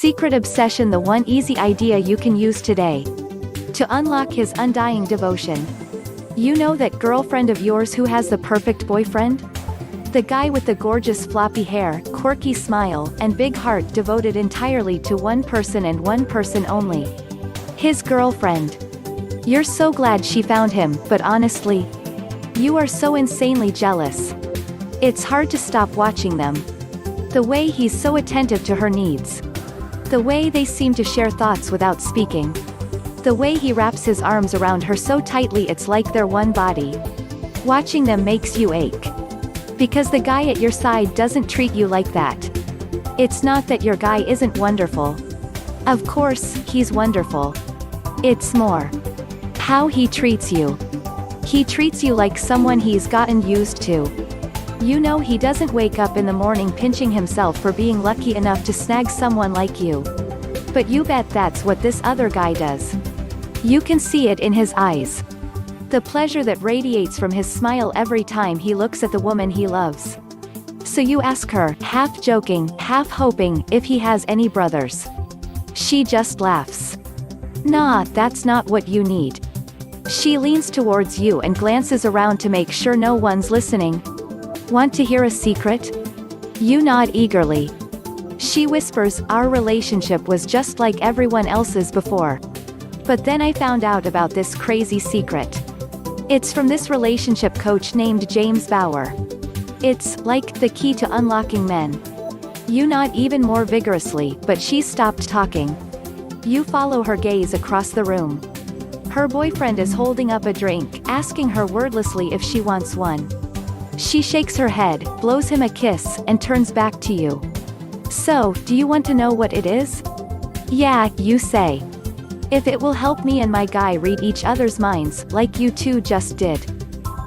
Secret Obsession, the one easy idea you can use today to unlock his undying devotion. You know that girlfriend of yours who has the perfect boyfriend? The guy with the gorgeous floppy hair, quirky smile, and big heart, devoted entirely to one person and one person only. His girlfriend. You're so glad she found him, but honestly, you are so insanely jealous. It's hard to stop watching them. The way he's so attentive to her needs. The way they seem to share thoughts without speaking. The way he wraps his arms around her so tightly it's like they're one body. Watching them makes you ache. Because the guy at your side doesn't treat you like that. It's not that your guy isn't wonderful. Of course, he's wonderful. It's more how he treats you. He treats you like someone he's gotten used to. You know he doesn't wake up in the morning pinching himself for being lucky enough to snag someone like you. But you bet that's what this other guy does. You can see it in his eyes. The pleasure that radiates from his smile every time he looks at the woman he loves. So you ask her, half joking, half hoping, if he has any brothers. She just laughs. Nah, that's not what you need. She leans towards you and glances around to make sure no one's listening. Want to hear a secret? You nod eagerly. She whispers, our relationship was just like everyone else's before. But then I found out about this crazy secret. It's from this relationship coach named James Bauer. It's, like, the key to unlocking men. You nod even more vigorously, but she's stopped talking. You follow her gaze across the room. Her boyfriend is holding up a drink, asking her wordlessly if she wants one. She shakes her head, blows him a kiss, and turns back to you. So, do you want to know what it is? Yeah, you say. If it will help me and my guy read each other's minds, like you two just did.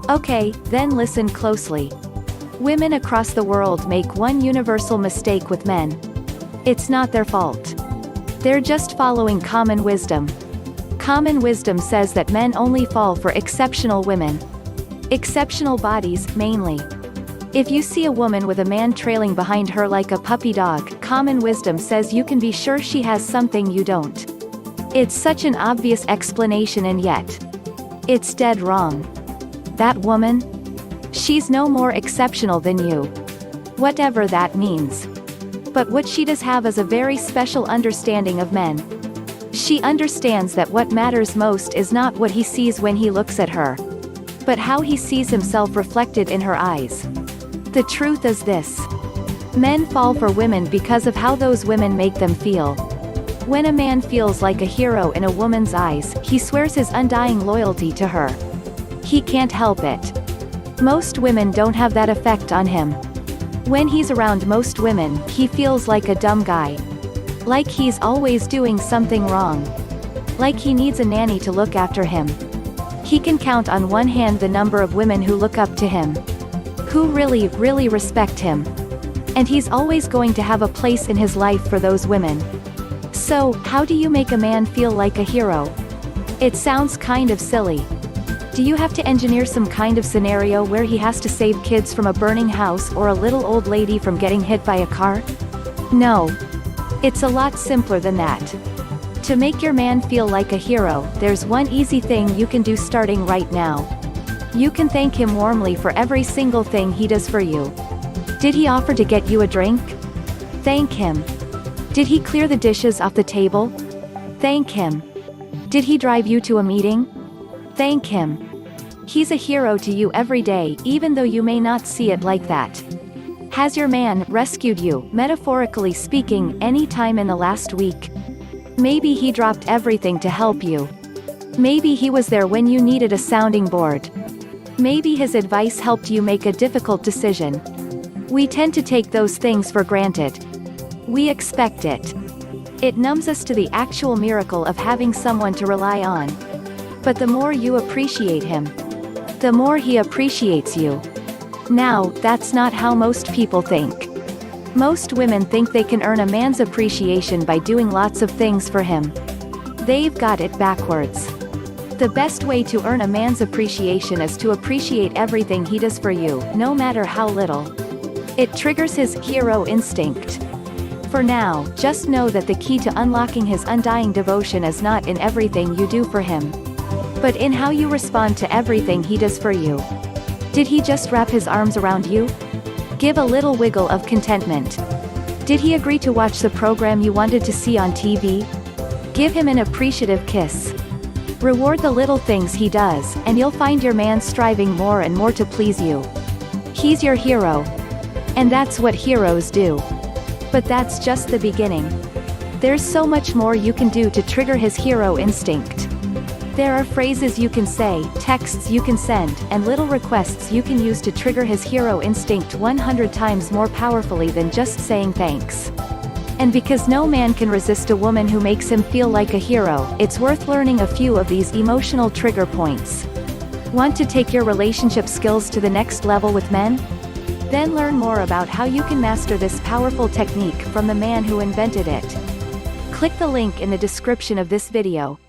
Okay, then listen closely. Women across the world make one universal mistake with men. It's not their fault. They're just following common wisdom. Common wisdom says that men only fall for exceptional women. Exceptional bodies, mainly. If you see a woman with a man trailing behind her like a puppy dog, common wisdom says you can be sure she has something you don't. It's such an obvious explanation and yet, it's dead wrong. That woman? She's no more exceptional than you. Whatever that means. But what she does have is a very special understanding of men. She understands that what matters most is not what he sees when he looks at her, but how he sees himself reflected in her eyes. The truth is this. Men fall for women because of how those women make them feel. When a man feels like a hero in a woman's eyes, he swears his undying loyalty to her. He can't help it. Most women don't have that effect on him. When he's around most women, he feels like a dumb guy. Like he's always doing something wrong. Like he needs a nanny to look after him. He can count on one hand the number of women who look up to him. Who really, really respect him. And he's always going to have a place in his life for those women. So, how do you make a man feel like a hero? It sounds kind of silly. Do you have to engineer some kind of scenario where he has to save kids from a burning house or a little old lady from getting hit by a car? No. It's a lot simpler than that. To make your man feel like a hero, there's one easy thing you can do starting right now. You can thank him warmly for every single thing he does for you. Did he offer to get you a drink? Thank him. Did he clear the dishes off the table? Thank him. Did he drive you to a meeting? Thank him. He's a hero to you every day, even though you may not see it like that. Has your man rescued you, metaphorically speaking, any time in the last week? Maybe he dropped everything to help you. Maybe he was there when you needed a sounding board. Maybe his advice helped you make a difficult decision. We tend to take those things for granted. We expect it. It numbs us to the actual miracle of having someone to rely on. But the more you appreciate him, the more he appreciates you. Now, that's not how most people think. Most women think they can earn a man's appreciation by doing lots of things for him. They've got it backwards. The best way to earn a man's appreciation is to appreciate everything he does for you, no matter how little. It triggers his hero instinct. For now, just know that the key to unlocking his undying devotion is not in everything you do for him, but in how you respond to everything he does for you. Did he just wrap his arms around you? Give a little wiggle of contentment. Did he agree to watch the program you wanted to see on TV? Give him an appreciative kiss. Reward the little things he does, and you'll find your man striving more and more to please you. He's your hero. And that's what heroes do. But that's just the beginning. There's so much more you can do to trigger his hero instinct. There are phrases you can say, texts you can send, and little requests you can use to trigger his hero instinct 100 times more powerfully than just saying thanks. And because no man can resist a woman who makes him feel like a hero, it's worth learning a few of these emotional trigger points. Want to take your relationship skills to the next level with men? Then learn more about how you can master this powerful technique from the man who invented it. Click the link in the description of this video.